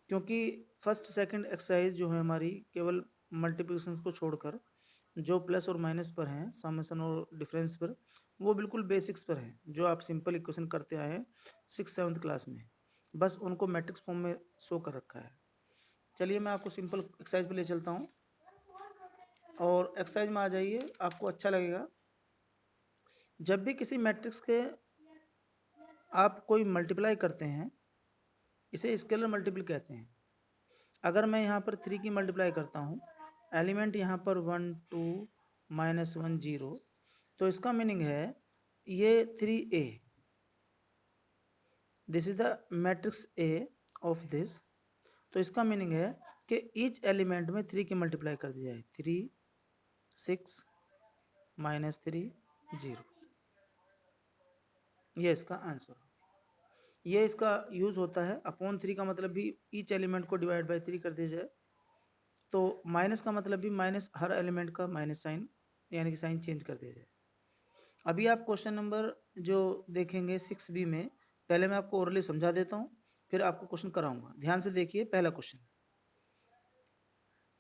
क्योंकि first second exercise जो है हमारी केवल मल्टीप्लिकेशंस को छोड़कर जो प्लस और माइनस पर हैं, समेशन और डिफरेंस पर, वो बिल्कुल बेसिक्स पर हैं, जो आप सिंपल इक्वेशन करते आए हैं 6th 7th क्लास में। बस उनको मैट्रिक्स फॉर्म में शो कर रखा है। चलिए मैं आपको सिंपल एक्सरसाइज पे ले चलता हूँ और एक्सरसाइज में आ जाइए, आपको अच्छा लगेगा। जब भी किसी मैट्रिक्स के आप कोई मल्टीप्लाई करते हैं, इसे स्केलर मल्टीपल कहते हैं। अगर मैं यहाँ पर 3 की मल्टीप्लाई करता हूँ, एलिमेंट यहाँ पर 1 2 -1 0, तो इसका मीनिंग है ये 3a, this is the matrix A of this. तो इसका मीनिंग है कि ईच एलिमेंट में 3 की मल्टीप्लाई कर दी जाए, 3 6 -3 0, ये इसका आंसर। ये इसका यूज होता है। अपॉन 3 का मतलब भी ईच एलिमेंट को डिवाइड बाय 3 कर दिया जाए। तो माइनस का मतलब भी माइनस हर एलिमेंट का माइनस साइन, यानी कि साइन चेंज कर दिया जाए। अभी आप क्वेश्चन नंबर जो देखेंगे 6b में, पहले मैं आपको ओरली समझा देता हूँ, फिर आपको क्वेश्चन कराऊंगा। ध्यान से देखिए पहला question,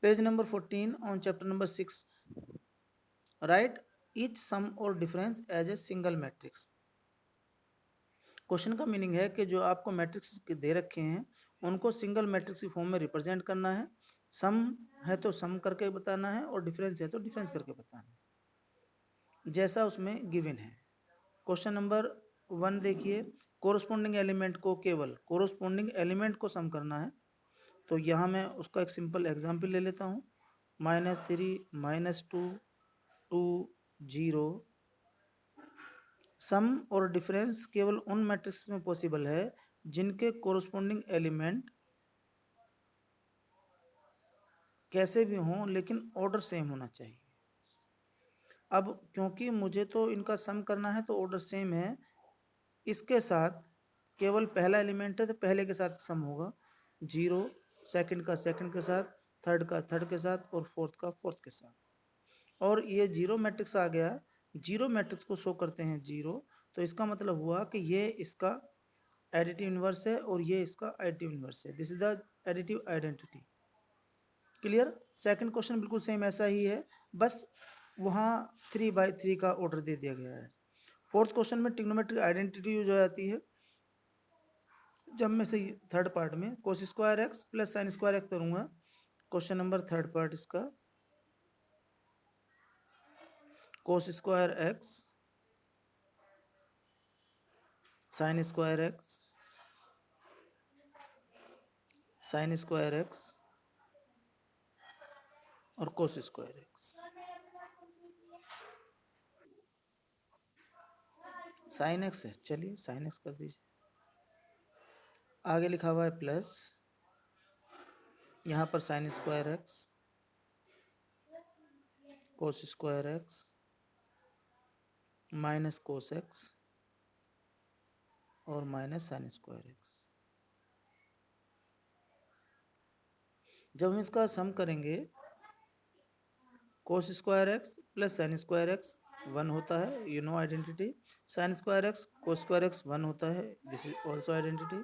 page number 14 on chapter number 6, write each sum और difference as a single matrix. Question का मीनिंग है कि जो आपको मैट्रिक्स दे रखे हैं उनको सिंगल मैट्रिक्स की फॉर्म में रिप्रेजेंट करना है। सम है तो सम करके बताना है और डिफरेंस है तो डिफरेंस करके बताना है, जैसा उसमें गिवन है। क्वेश्चन नंबर 1 देखिए, कोरोस्पोंडिंग एलिमेंट को, केवल कोरोस्पोंडिंग एलिमेंट को सम करना है। तो यहाँ मैं उसका एक सिंपल एग्जाम्पल ले लेता हूँ, -3 -2 2 0। सम और डिफरेंस केवल उन मैट्रिक्स में पॉसिबल है जिनके कोरोस्पोंडिंग एलिमेंट कैसे भी हों लेकिन ऑर्डर सेम होना चाहिए। अब क्योंकि मुझे तो इनका सम करना है तो ऑर्डर सेम है, इसके साथ केवल पहला एलिमेंट है तो पहले के साथ सम होगा, 0 सेकंड का सेकंड के साथ, थर्ड का थर्ड के साथ और फोर्थ का फोर्थ के साथ। और ये जीरो मैट्रिक्स आ गया, जीरो मैट्रिक्स को शो करते हैं 0, तो इसका मतलब हुआ कि ये इसका एडिटिव इनवर्स है और ये इसका एडिटिव इनवर्स है। This is the additive identity. Clear. Second question बिल्कुल सेम ऐसा ही है, बस वहाँ 3/3 का ऑर्डर दे दिया गया है। फोर्थ क्वेश्चन में ट्रिग्नोमेट्रिक आइडेंटिटी यूज हो जाती है जब मैं से थर्ड पार्ट में cos square x plus sine square x करूंगा। क्वेश्चन नंबर थर्ड पार्ट इसका, cos square x sine square x sine square x और cos square x. Sine x है, चलिए साइन एक्स कर दीजिए। आगे लिखा हुआ है प्लस, यहाँ पर साइन स्क्वायर एक्स कोस square x minus cos x और माइनस साइन स्क्वायर एक्स। जब हम इसका सम करेंगे, कोस square x plus sine square x 1 होता है, you know identity. Sign square x cos square x 1 होता है, this is also identity.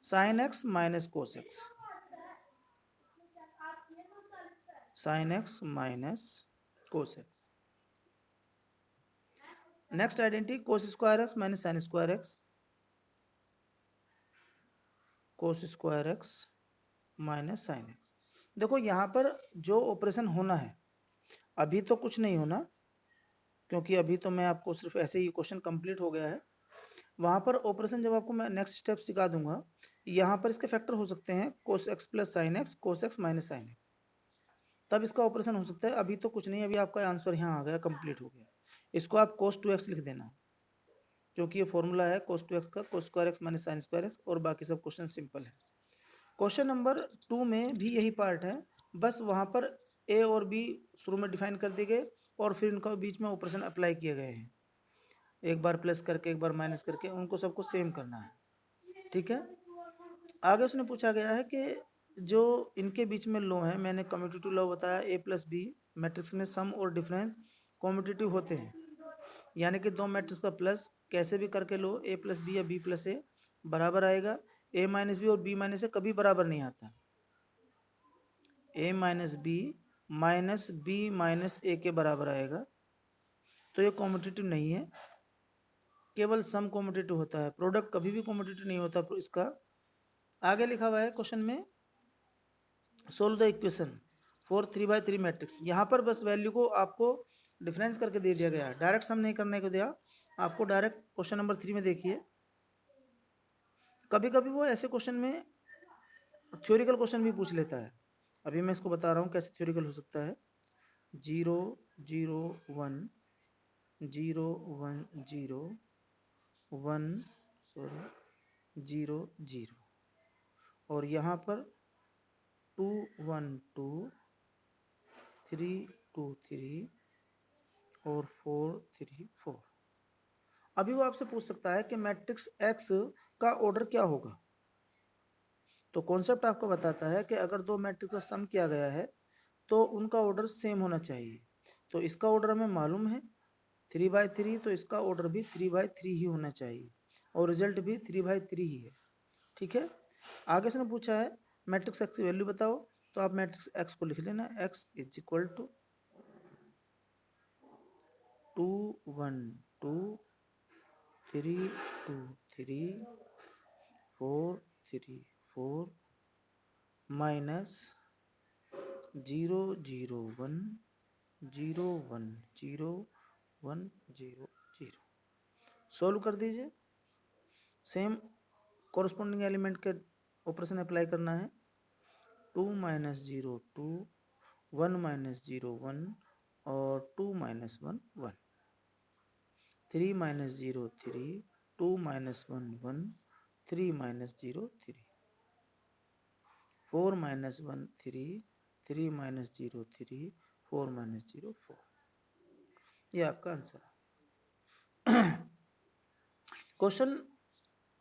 Sine x minus cos x, sine x minus cos x. Next identity cos square x minus sign square x, cos square x minus sine x. देखो यहाँ पर जो operation होना है, अभी तो कुछ नहीं होना क्योंकि अभी तो मैं आपको सिर्फ ऐसे ही क्वेश्चन कंप्लीट हो गया है। वहाँ पर ऑपरेशन जब आपको मैं नेक्स्ट स्टेप सिखा दूंगा, यहाँ पर इसके फैक्टर हो सकते हैं cos x plus sine x, cos x minus sine x, तब इसका ऑपरेशन हो सकता है। अभी तो कुछ नहीं, अभी आपका आंसर यहाँ आ गया, कंप्लीट हो गया। इसको आप कोस 2x लिख देना क्योंकि ये फॉर्मूला है कोस 2x का, कोस square x minus sign square x, और बाकी सब क्वेश्चन सिंपल है। क्वेश्चन नंबर 2 में भी यही पार्ट है, बस वहाँ पर ए और बी शुरू में डिफाइन कर दिए गए और फिर इनका बीच में ऑपरेशन अप्लाई किए गए हैं, एक बार प्लस करके एक बार माइनस करके, उनको सबको सेम करना है। ठीक है। आगे उसने पूछा गया है कि जो इनके बीच में लो है, मैंने कम्यूटेटिव लॉ बताया, ए प्लस बी मैट्रिक्स में सम और डिफरेंस कम्यूटेटिव होते हैं, यानी कि दो मैट्रिक्स का प्लस कैसे भी करके लो, ए प्लस बी या बी प्लस ए बराबर आएगा। ए माइनस बी और बी माइनस ए कभी बराबर नहीं आता। ए माइनस बी माइनस ए के बराबर आएगा, तो ये कॉम्पिटिटिव नहीं है, केवल सम कॉम्पिटिटिव होता है, प्रोडक्ट कभी भी कॉम्पिटिटिव नहीं होता इसका। आगे लिखा हुआ है क्वेश्चन में, solve the equation for 3x3 matrix. यहाँ पर बस वैल्यू को आपको डिफरेंस करके दे दिया गया है, डायरेक्ट सम नहीं करने को दिया आपको। डायरेक्ट क्वेश्चन नंबर 3 में देखिए, कभी कभी वो ऐसे क्वेश्चन में थ्योरिकल क्वेश्चन भी पूछ लेता है। अभी मैं इसको बता रहा हूँ कैसे थ्योरिकल हो सकता है। 0 0 1 0 1 0 1 0 0 और यहाँ पर 2 1 2 3 2 3 और 4 3 4। अभी वो आपसे पूछ सकता है कि मैट्रिक्स एक्स का ऑर्डर क्या होगा। तो कॉन्सेप्ट आपको बताता है कि अगर दो मैट्रिक्स का सम किया गया है तो उनका ऑर्डर सेम होना चाहिए। तो इसका ऑर्डर हमें मालूम है 3/3, तो इसका ऑर्डर भी 3/3 ही होना चाहिए और रिजल्ट भी 3/3 ही है। ठीक है, आगे से ने पूछा है मैट्रिक्स एक्स की वैल्यू बताओ, तो आप मैट्रिक्स एक्स को लिख लेना, x is equal to 2 1 2 3 2 3 4 3 4 minus 0 0 1 0 1 0 1 0 0। Solve कर दीजिए, सेम कॉरस्पॉन्डिंग एलिमेंट के ऑपरेशन अप्लाई करना है। 2 माइनस 0 2 1 माइनस 0 1 और 2 minus 1 1 3 minus 0 3 2 minus 1 1 3 minus 0 3 4 minus 1 3 3 minus 0 3 4 minus 0 4। ये आपका आंसर है। क्वेश्चन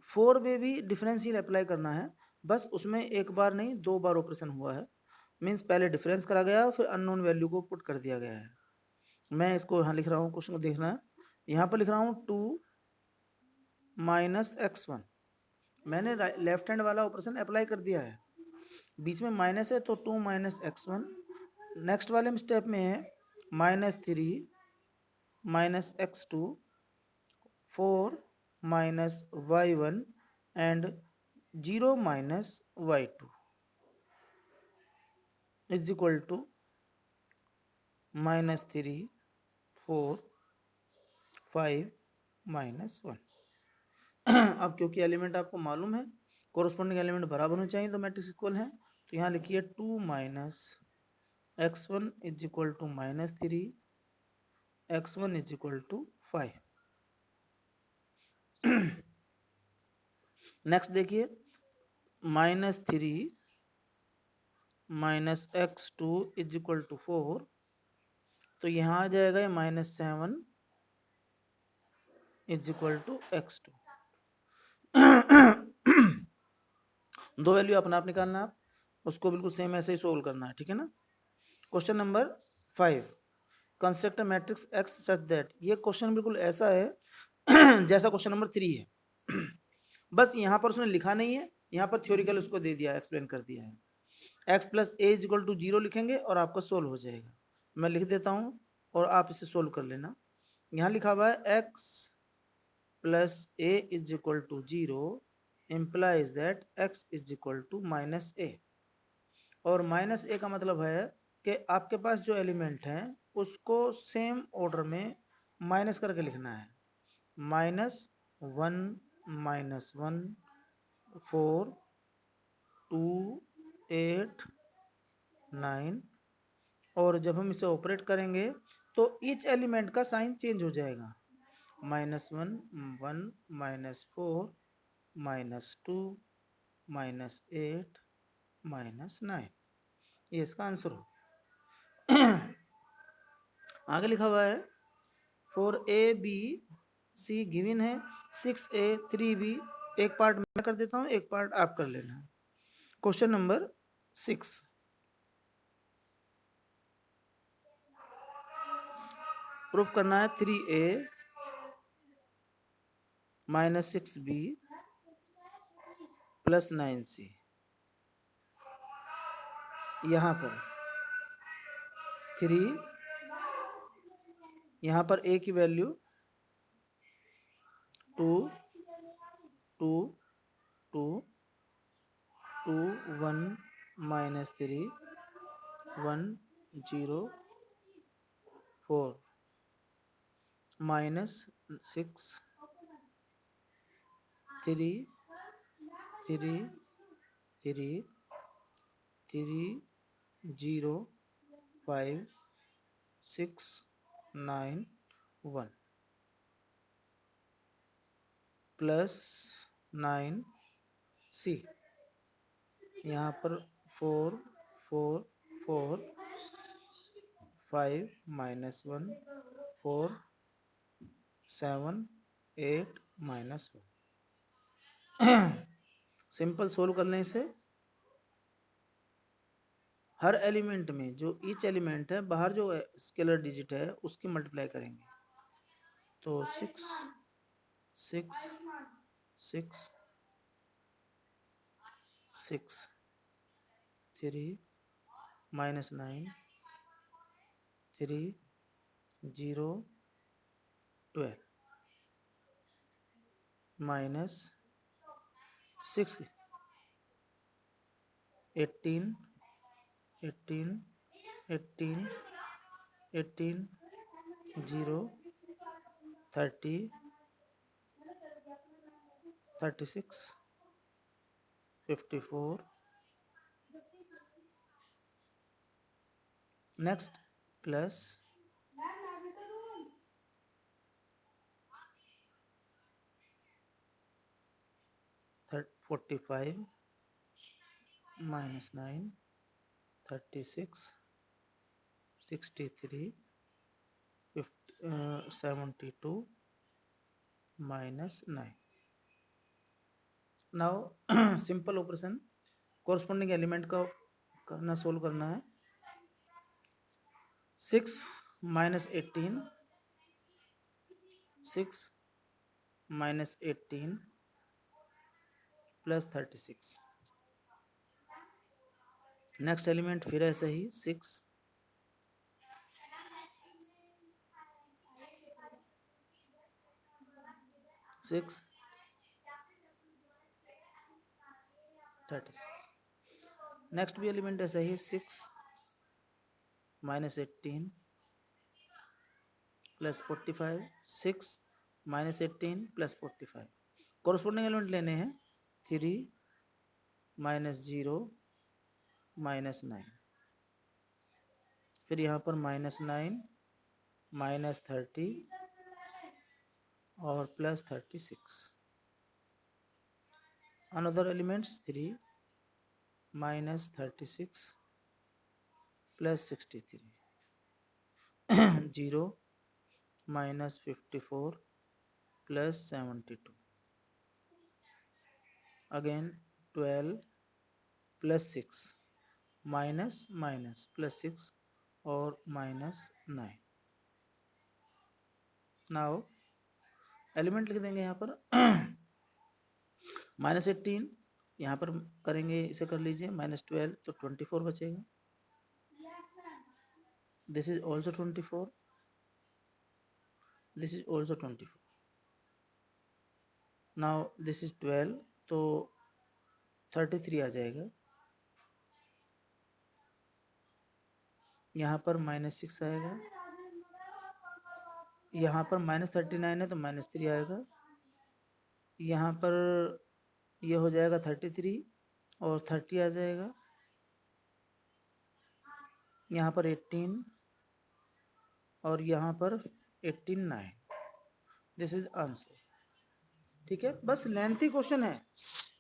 4 में भी डिफरेंशियल अप्लाई करना है, बस उसमें एक बार नहीं 2 बार ऑपरेशन हुआ है। मीन्स पहले डिफरेंस करा गया फिर अननोन वैल्यू को पुट कर दिया गया है। मैं इसको यहाँ लिख रहा हूँ, क्वेश्चन को देखना है, यहाँ पर लिख रहा हूँ 2 माइनस x1। मैंने लेफ्ट हैंड वाला ऑपरेशन अप्लाई कर दिया है, बीच में माइनस है तो 2 माइनस x1। नेक्स्ट वाले स्टेप में है -3 minus x2 4 minus y1 and 0 minus y2 is equal to -3 4 5 minus 1। अब क्योंकि एलिमेंट आपको मालूम है कोरस्पॉन्डिंग एलिमेंट बराबर होने चाहिए तो मैट्रिक्स इक्वल है, तो यहाँ लिखिए 2 minus x1 is equal to -3 x1 is equal to 5। Next देखिए -3 minus x2 is equal to 4, तो यहाँ आ जाएगा ये -7 इज इक्वल टू x2। दो वैल्यू अपना आप निकालना, आप उसको बिल्कुल सेम ऐसे ही सोल्व करना है, ठीक है ना। Question number 5, construct a matrix x such that. ये क्वेश्चन बिल्कुल ऐसा है जैसा क्वेश्चन नंबर 3 है। बस यहाँ पर उसने लिखा नहीं है, यहाँ पर थ्योरिकल उसको दे दिया है, एक्सप्लेन कर दिया है। x plus a is equal to 0 लिखेंगे और आपका सोल्व हो जाएगा। मैं लिख देता हूँ और आप इसे सोल्व कर लेना। यहाँ लिखा हुआ है x plus a is equal to 0 implies that x is equal to minus a. और माइनस ए का मतलब है कि आपके पास जो एलिमेंट है उसको सेम ऑर्डर में माइनस करके लिखना है। -1 -1 4 2 8 9, और जब हम इसे ऑपरेट करेंगे तो ईच एलिमेंट का साइन चेंज हो जाएगा। -1 1 -4 -2 -8 -9, ये इसका आंसर हो। आगे लिखा हुआ है for a b c given है 6a 3b। एक पार्ट मैं कर देता हूँ, एक पार्ट आप कर लेना। क्वेश्चन नंबर 6, प्रूफ करना है 3a -6b प्लस 9c, यहाँ पर 3, यहाँ पर a की value 2 2 2 2 1 minus 3 1 0 4 minus 6 3 3 3 3 0 5 6 9 1 plus 9c, यहाँ पर 4 4 4 5 माइनस 1 4 7 8 माइनस 1। सिंपल सोल्व करने से हर एलिमेंट में जो ईच एलिमेंट है बाहर जो स्केलर डिजिट है उसकी मल्टीप्लाई करेंगे, तो 6 6 6 6 3 minus 9 3 0 12 minus 6 18 18 18 18 0 30 36 54 next plus 45 minus 9 36 63 72 minus 9। Now simple operation corresponding element का करना, सोल्व करना है। 6 minus 18 6 minus 18 plus 36। Next element फिर ऐसे ही 6 6 36। नेक्स्ट भी एलिमेंट ऐसा ही 6 minus 18 plus 45 6 minus 18 plus 45। Corresponding element लेने हैं 3 माइनस 0 माइनस 9, फिर यहाँ पर माइनस 9 माइनस 30 और plus 36। Another elements 3 minus 36 plus 63 0 minus 54 plus 72, again 12 plus 6 minus minus plus 6 और माइनस 9। नाउ एलिमेंट लिख देंगे यहाँ पर माइनस 18 यहाँ पर करेंगे, इसे कर लीजिए माइनस 12 तो 24 बचेगा। This is also 24, this is also 24। Now this is 12 तो 33 आ जाएगा, यहाँ पर माइनस 6 आएगा, यहाँ पर माइनस 39 है तो माइनस 3 आएगा, यहाँ पर ये हो जाएगा 33 और 30 आ जाएगा, यहाँ पर 18 और यहाँ पर 18 9। This is answer. ठीक है, बस लेंथी क्वेश्चन है,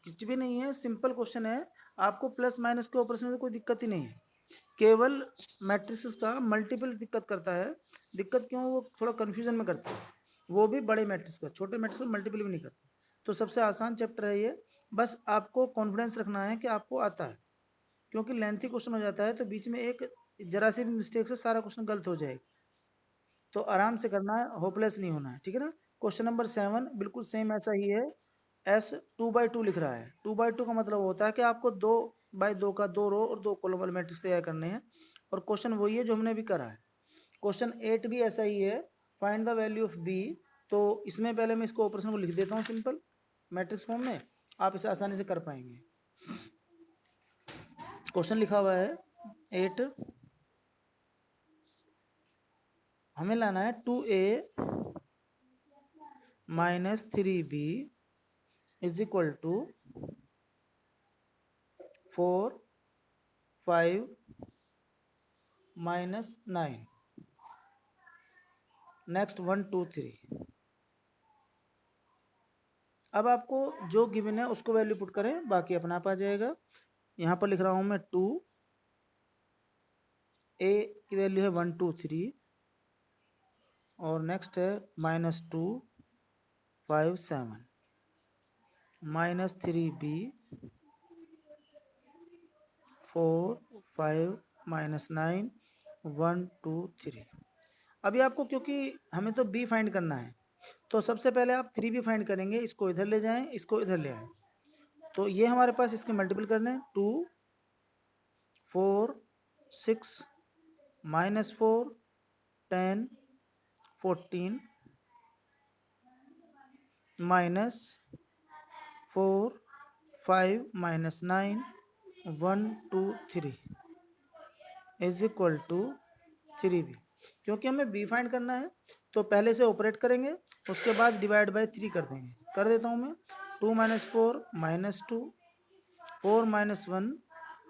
कुछ भी नहीं है, सिंपल क्वेश्चन है। आपको प्लस माइनस के ऑपरेशन में कोई दिक्कत ही नहीं है, केवल मैट्रिसेस का मल्टीपल दिक्कत करता है। दिक्कत क्यों, वो थोड़ा कंफ्यूजन में करता है, वो भी बड़े मैट्रिक्स का, छोटे मैट्रिक्स का मल्टीपल भी नहीं करते। तो सबसे आसान चैप्टर है ये, बस आपको कॉन्फिडेंस रखना है कि आपको आता है, क्योंकि लेंथी क्वेश्चन हो जाता है तो बीच में एक जरा सी भी मिस्टेक से सारा क्वेश्चन गलत हो जाएगा। तो आराम से करना है, होपलेस नहीं होना है, ठीक है ना। क्वेश्चन नंबर 7 बिल्कुल सेम ऐसा ही है, एस 2/2 लिख रहा है। 2/2 का मतलब होता है कि आपको 2/2 का 2 रो और 2 कॉलम वाले मैट्रिक्स तैयार करने हैं, और क्वेश्चन वही है जो हमने अभी करा है। क्वेश्चन 8 भी ऐसा ही है, find the value of b. तो इसमें पहले मैं इसको ऑपरेशन को लिख देता हूँ सिंपल मैट्रिक्स फॉर्म में, आप इसे आसानी से कर पाएंगे। क्वेश्चन लिखा हुआ है 8, हमें लाना है 2a minus 3b is equal to 4 5 minus 9। Next 1 2 3। अब आपको जो गिवन है उसको वैल्यू पुट करें, बाकी अपना आप आ जाएगा। यहाँ पर लिख रहा हूँ मैं 2, a की वैल्यू है 1 2 3, और नेक्स्ट है -2 5 7 -3b 4 5 -9 1 2 3। अभी आपको क्योंकि हमें तो b फाइंड करना है, तो सबसे पहले आप 3b फाइंड करेंगे। इसको इधर ले जाएं, इसको इधर ले आए, तो ये हमारे पास इसके मल्टीपल करने 2 4 6 -4 10 14 -4 5 -9 1 2 3 इज इक्वल टू 3b। क्योंकि हमें b फाइंड करना है तो पहले से ऑपरेट करेंगे, उसके बाद डिवाइड बाय 3 कर देंगे। कर देता हूँ मैं 2 -4 -2 4 -1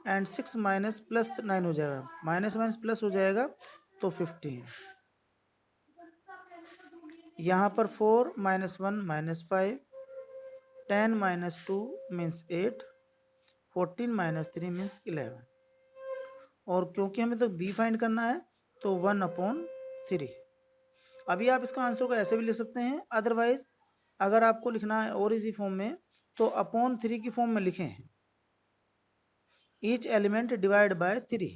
एंड 6 माइनस प्लस 9 हो जाएगा, माइनस माइनस प्लस हो जाएगा तो 15। यहाँ पर 4 -1 -5 10 -2 मीन्स 8 14 -3 मीन्स 11। और क्योंकि हमें तो b फाइंड करना है तो 1/3। अभी आप इसका आंसर को ऐसे भी लिख सकते हैं, अदरवाइज अगर आपको लिखना है और इजी फॉर्म में तो अपॉन 3 की फॉर्म में लिखें, each element divide by 3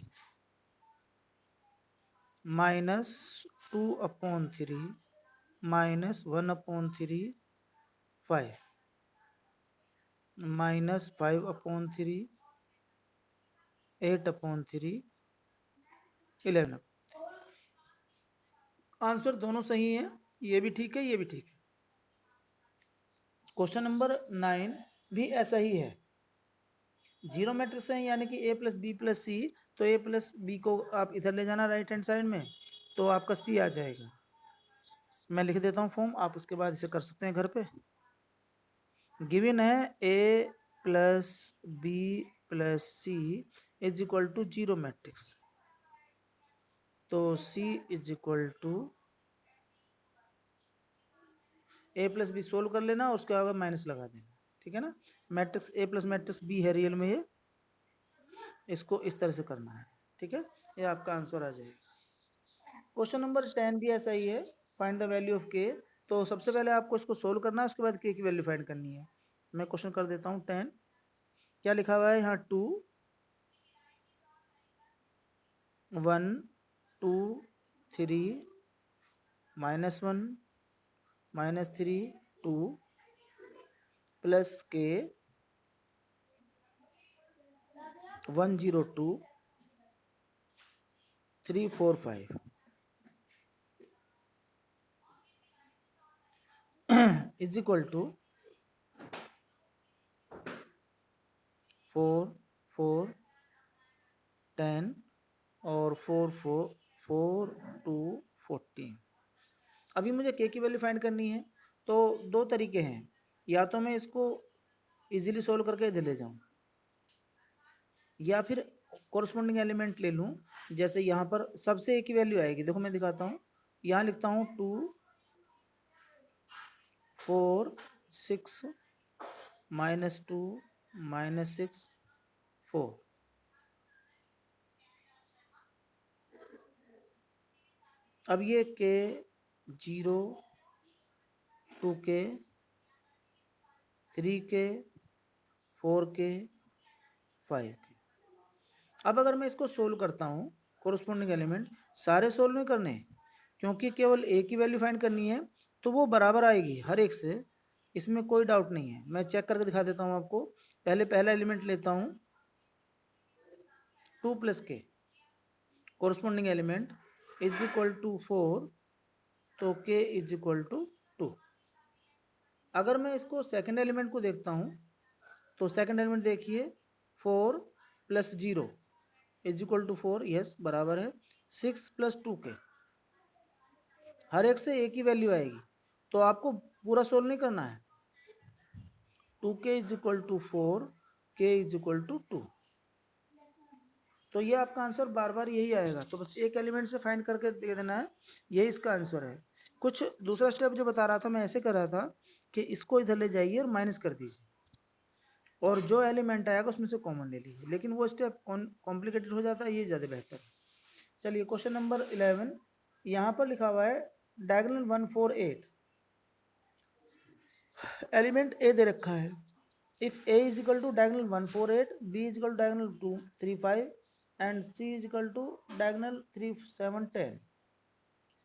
-2/3 -1/3 5 -5/3 8/3 11। Answer दोनों सही है, ये भी ठीक है, ये भी ठीक है। क्वेश्चन नंबर 9 भी ऐसा ही है, जीरो मैट्रिक्स है, यानी कि a प्लस बी प्लस सी। तो a प्लस बी को आप इधर ले जाना राइट हैंड साइड में, तो आपका c आ जाएगा। मैं लिख देता हूँ फॉर्म, आप उसके बाद इसे कर सकते हैं घर पे। गिवन है a plus b plus c is equal to zero matrix, तो c is equal to a plus b solve कर लेना, उसके आगे माइनस लगा देना, ठीक है ना। Matrix a plus matrix b है रियल में, ये इसको इस तरह से करना है, ठीक है। ये आपका आंसर आ जाएगा। क्वेश्चन नंबर 10 भी ऐसा ही है, find the value of k। तो सबसे पहले आपको इसको सोल्व करना है, उसके बाद k की वैल्यू फाइंड करनी है। मैं क्वेश्चन कर देता हूँ 10। क्या लिखा हुआ है यहाँ 2 1 2 3 -1 -3 2 plus k 1 0 2 3 4 5 is equal to 4 4 10 और 4 4 4 2 14। अभी मुझे k की वैल्यू फाइंड करनी है, तो दो तरीके हैं, या तो मैं इसको इजीली सोल्व करके इधर ले जाऊं, या फिर कोरस्पोंडिंग एलिमेंट ले लूं। जैसे यहाँ पर सबसे a की वैल्यू आएगी, देखो मैं दिखाता हूँ। यहाँ लिखता हूँ 2 4 6 -2 -6 4। अब ये k 0 2k 3k 4k 5k। अब अगर मैं इसको सोल्व करता हूँ, कोरस्पोंडिंग एलिमेंट सारे सोल्व नहीं करने, क्योंकि केवल a की वैल्यू फाइंड करनी है, तो वो बराबर आएगी हर एक से। इसमें कोई डाउट नहीं है, मैं चेक करके दिखा देता हूँ आपको। पहले पहला एलिमेंट लेता हूँ 2 + k, corresponding element is equal to 4, तो k इज इक्वल टू 2। अगर मैं इसको सेकंड एलिमेंट को देखता हूँ तो सेकंड एलिमेंट देखिए 4 + 0 इज इक्वल टू 4, यस बराबर है 6 + 2k, हर एक से एक ही वैल्यू आएगी, तो आपको पूरा सोल्व नहीं करना है। 2k is equal to 4, k is equal to 2, तो ये आपका आंसर बार बार यही आएगा, तो बस एक एलिमेंट से फाइंड करके दे देना है, यही इसका आंसर है। कुछ दूसरा स्टेप जो बता रहा था मैं ऐसे कर रहा था कि इसको इधर ले जाइए और माइनस कर दीजिए, और जो एलिमेंट आएगा उसमें से कॉमन ले लीजिए, लेकिन वो स्टेप कॉम्प्लिकेटेड हो जाता है, ये ज़्यादा बेहतर है। चलिए क्वेश्चन नंबर 11, यहाँ पर लिखा हुआ है डायगोनल 1 4 8, एलिमेंट ए दे रखा है। If a is equal to diagonal 1 4 8, b is equal to diagonal 2 3 5 and c is equal to diagonal 3 7 10,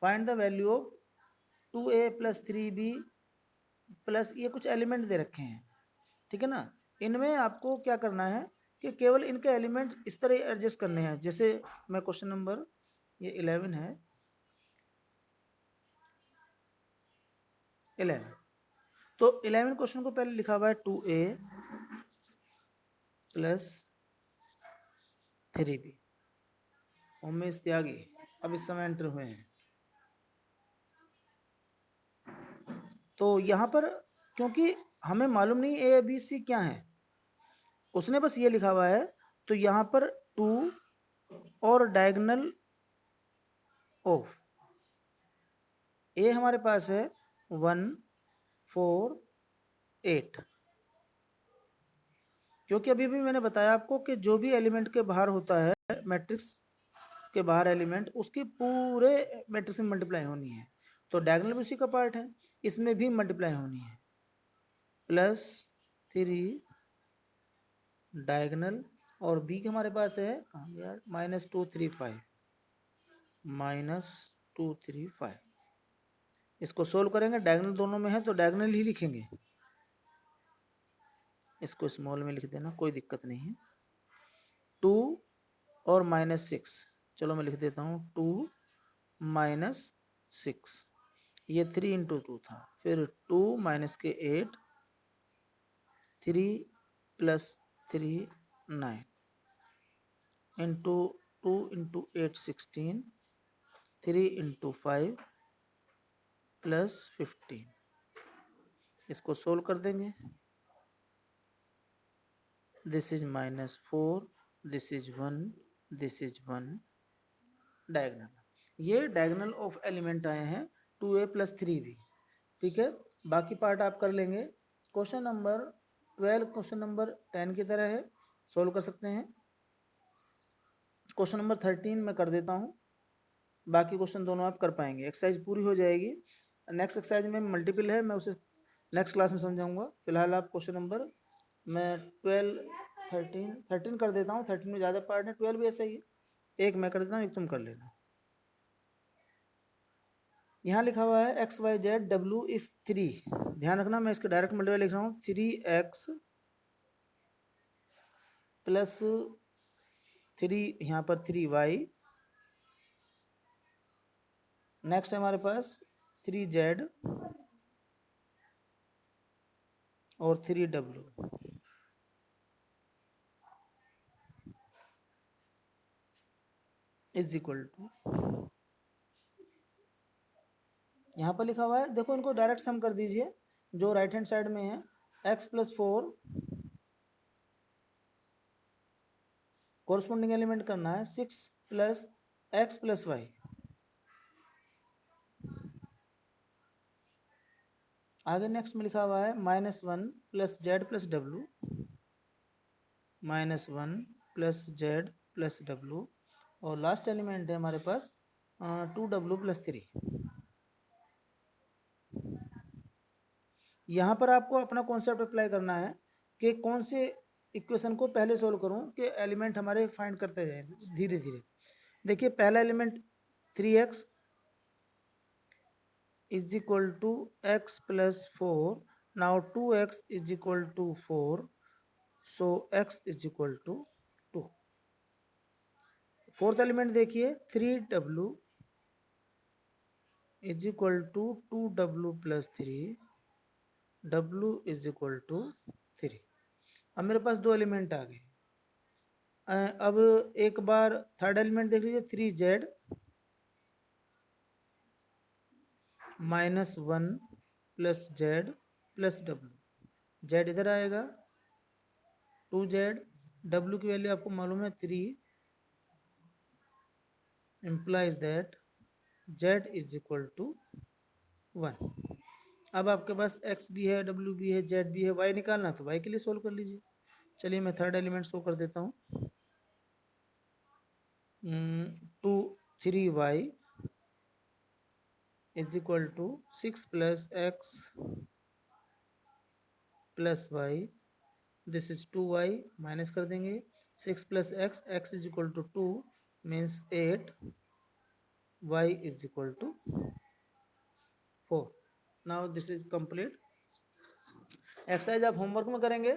find the value of 2a + 3b plus, ये कुछ एलिमेंट दे रखे हैं, ठीक है ना। इनमें आपको क्या करना है कि केवल इनके एलिमेंट्स इस तरह एडजस्ट करने हैं, जैसे मैं क्वेश्चन नंबर ये 11 है 11, तो 11 क्वेश्चन को पहले लिखा हुआ है 2a + 3b, उमेश त्यागी अब इस समय एंटर हुए हैं। तो यहाँ पर क्योंकि हमें मालूम नहीं ए बी सी क्या है, उसने बस ये लिखा हुआ है, तो यहाँ पर 2 और डायगोनल ऑफ ए हमारे पास है 1 4 8, क्योंकि अभी भी मैंने बताया आपको कि जो भी एलिमेंट के बाहर होता है, मैट्रिक्स के बाहर एलिमेंट, उसकी पूरे मैट्रिक्स में मल्टीप्लाई होनी है, तो डायगोनल भी उसी का पार्ट है, इसमें भी मल्टीप्लाई होनी है, +3 डायगोनल, और बी के हमारे पास है यार -2 3 5, -2 3 5, इसको सोल्व करेंगे, डायगोनल दोनों में है तो डायगोनल ही लिखेंगे, इसको स्मॉल में लिख देना, कोई दिक्कत नहीं है। 2 और -6, चलो मैं लिख देता हूँ 2 - 6, ये 3 × 2 था, फिर 2 - 8, 3 + 3 9, इंटू 2 × 8 16, 3 × 5 + 15, इसको सोल्व कर देंगे, this is -4, this is 1, this is 1, diagonal, ये डायगोनल ऑफ एलिमेंट आए हैं 2a + 3b, ठीक है। बाकी पार्ट आप कर लेंगे। क्वेश्चन नंबर 12 क्वेश्चन नंबर 10 की तरह है, सोल्व कर सकते हैं। क्वेश्चन नंबर 13 मैं कर देता हूँ, बाकी क्वेश्चन दोनों आप कर पाएंगे, एक्सरसाइज पूरी हो जाएगी। नेक्स्ट एक्सरसाइज में मल्टीपल है, मैं उसे नेक्स्ट क्लास में समझाऊंगा। फिलहाल आप क्वेश्चन नंबर मैं 12 13 कर देता हूँ, 13 में ज़्यादा पार्ट है, 12 भी ऐसा ही है, एक मैं कर देता हूँ, एक तुम कर लेना। यहाँ लिखा हुआ है x y z w if 3, ध्यान रखना मैं इसके डायरेक्ट मल्टीप्लाई लिख रहा हूँ, 3x + 3, यहाँ पर 3y, नेक्स्ट है हमारे पास 3z और 3w, इज इक्वल टू, यहाँ पर लिखा हुआ है, देखो इनको डायरेक्ट सम कर दीजिए, जो राइट हैंड साइड में है x + 4, कोरस्पॉन्डिंग एलिमेंट करना है 6 + x + y, आगे नेक्स्ट में लिखा हुआ है -1 + z + w, -1 + z + w, और लास्ट एलिमेंट है हमारे पास 2w + 3। यहाँ पर आपको अपना कॉन्सेप्ट अप्लाई करना है कि कौन से इक्वेशन को पहले सोल्व करूँ कि एलिमेंट हमारे फाइंड करते जाए धीरे धीरे। देखिए पहला element 3x is equal to x + 4 now 2x is equal to 4, so x is equal to 2। Fourth element देखिए 3w is equal to 2w plus 3, w is equal to 3। अब मेरे पास दो एलिमेंट आ गए। अब एक बार थर्ड एलिमेंट देख लीजिए 3z minus 1 plus z plus w। z इधर आएगा 2z, w की वैल्यू आपको मालूम है 3, implies that z is equal to 1। अब आपके पास x भी है, w भी है, z भी है, y निकालना तो y के लिए सोल्व कर लीजिए। चलिए मैं थर्ड एलिमेंट शो कर देता हूँ। 3y is equal to 6 plus x plus y, this is 2y, minus कर देंगे 6 plus x is equal to 2 means 8, y is equal to 4। Now this is complete. Exercise आप होमवर्क में करेंगे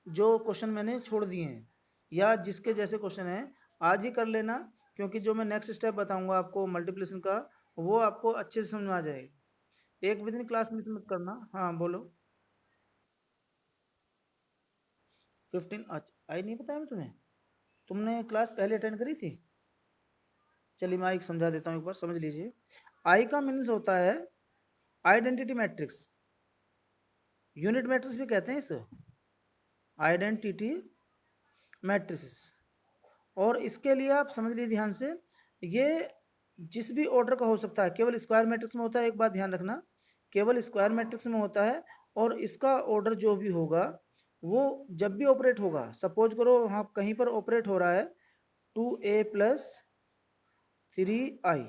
जो question मैंने छोड़ दिए हैं या जिसके जैसे क्वेश्चन हैं आज ही कर लेना, क्योंकि जो मैं नेक्स्ट स्टेप बताऊंगा आपको मल्टीप्लिकेशन का वो आपको अच्छे से समझ में आ जाएगा। एक भी दिन क्लास मिस मत करना। हाँ बोलो। 15 अच्छा आई नहीं बताया मैं तुम्हें? तुमने क्लास पहले अटेंड करी थी? चलिए मैं एक समझा देता हूँ, एक बार समझ लीजिए। आई का मीन्स होता है आइडेंटिटी मैट्रिक्स, यूनिट मैट्रिक्स भी कहते हैं इसे, आइडेंटिटी मैट्रिक्स। और इसके लिए आप समझ लीजिए ध्यान से, ये जिस भी ऑर्डर का हो सकता है, केवल स्क्वायर मैट्रिक्स में होता है, एक बात ध्यान रखना, केवल स्क्वायर मैट्रिक्स में होता है। और इसका ऑर्डर जो भी होगा वो जब भी ऑपरेट होगा, सपोज करो वहाँ कहीं पर ऑपरेट हो रहा है 2a प्लस 3i।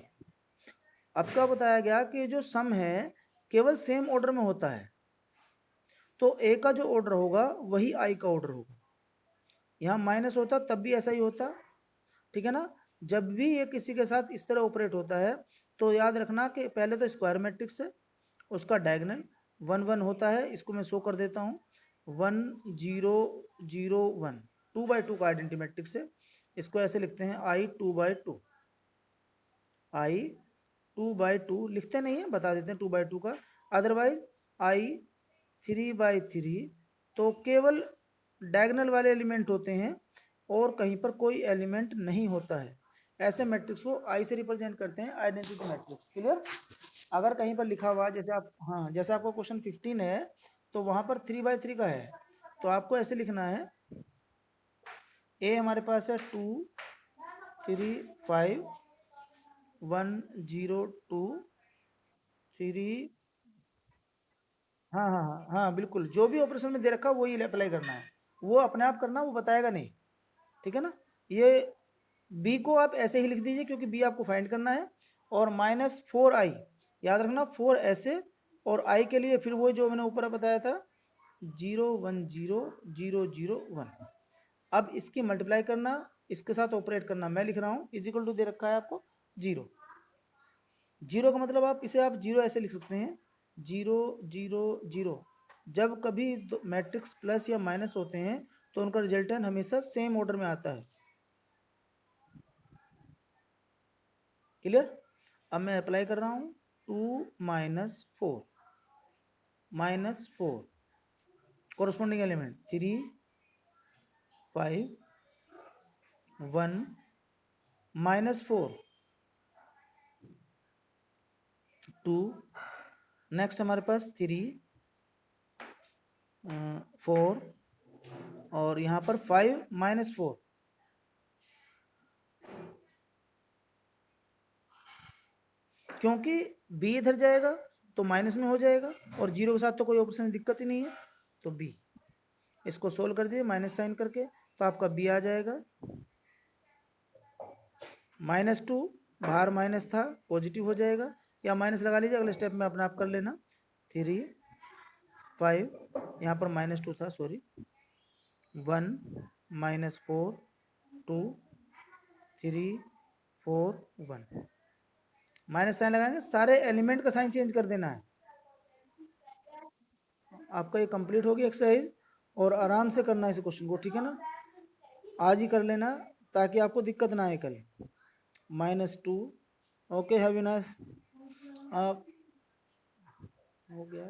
अब क्या बताया गया कि जो सम है केवल सेम ऑर्डर में होता है, तो a का जो ऑर्डर होगा वही i का ऑर्डर होगा। यहाँ माइनस होता तब भी ऐसा ही होता, ठीक है ना। जब भी ये किसी के साथ इस तरह ऑपरेट होता है तो याद रखना कि पहले तो स्क्वायर मैट्रिक्स है, उसका डायगोनल 1 1 होता है। इसको मैं शो कर देता हूँ 1 0 0 1, 2/2 का आइडेंटिटी मैट्रिक्स है। इसको ऐसे लिखते हैं i 2/2, i 2/2 लिखते नहीं है, बता देते हैं 2/2 का। Otherwise i 3/3। तो केवल डायगोनल वाले एलिमेंट होते हैं और कहीं पर कोई एलिमेंट नहीं होता है। ऐसे मैट्रिक्स को आई से रिप्रेजेंट करते हैं, आइडेंटिटी मैट्रिक्स। क्लियर? अगर कहीं पर लिखा हुआ जैसे आप, हाँ जैसे आपको क्वेश्चन 15 है तो वहां पर 3/3 का है, तो आपको ऐसे लिखना है ए हमारे पास है 2 3 5 1 0 2 3। हाँ हाँ हाँ हाँ बिल्कुल, जो भी ऑपरेशन में दे रखा वही अप्लाई करना है, वो अपने आप करना, वो बताएगा नहीं, ठीक है ना। ये बी को आप ऐसे ही लिख दीजिए क्योंकि बी आपको फाइंड करना है। और -4i, याद रखना 4 ऐसे, और आई के लिए फिर वो जो मैंने ऊपर बताया था 0 1 0 0 0 1। अब इसकी मल्टीप्लाई करना, इसके साथ ऑपरेट करना, मैं लिख रहा हूँ इज इक्वल टू दे रखा है आपको 0। 0 का मतलब आप इसे आप 0 ऐसे लिख सकते हैं 0 0 0। जब कभी मैट्रिक्स प्लस या माइनस होते हैं तो उनका रिजल्टेंट हमेशा सेम ऑर्डर में आता है। क्लियर? अब मैं अप्लाई कर रहा हूँ 2 माइनस 4 कोरस्पॉन्डिंग एलिमेंट 3 5 1 -4 2। नेक्स्ट हमारे पास 3 4 और यहाँ पर 5 -4। क्योंकि बी इधर जाएगा तो माइनस में हो जाएगा और 0 के साथ तो कोई ऑपरेशन में दिक्कत ही नहीं है, तो बी। इसको सोल्व कर दिए माइनस साइन करके, तो आपका बी आ जाएगा। -2 बाहर माइनस था, पॉजिटिव हो जाएगा, या माइनस लगा लीजिए, अगले स्टेप में अपने आप कर लेना। 3 5 यहाँ पर -2 था, सॉरी, 1 -4 2 3 4 1। माइनस साइन लगाएंगे, सारे एलिमेंट का साइन चेंज कर देना है। आपका ये कंप्लीट हो गया एक्सरसाइज, और आराम से करना है इस क्वेश्चन को, ठीक है ना, आज ही कर लेना ताकि आपको दिक्कत ना आए कल। -2, ओके, हैव अ नाइस, आप हो गया।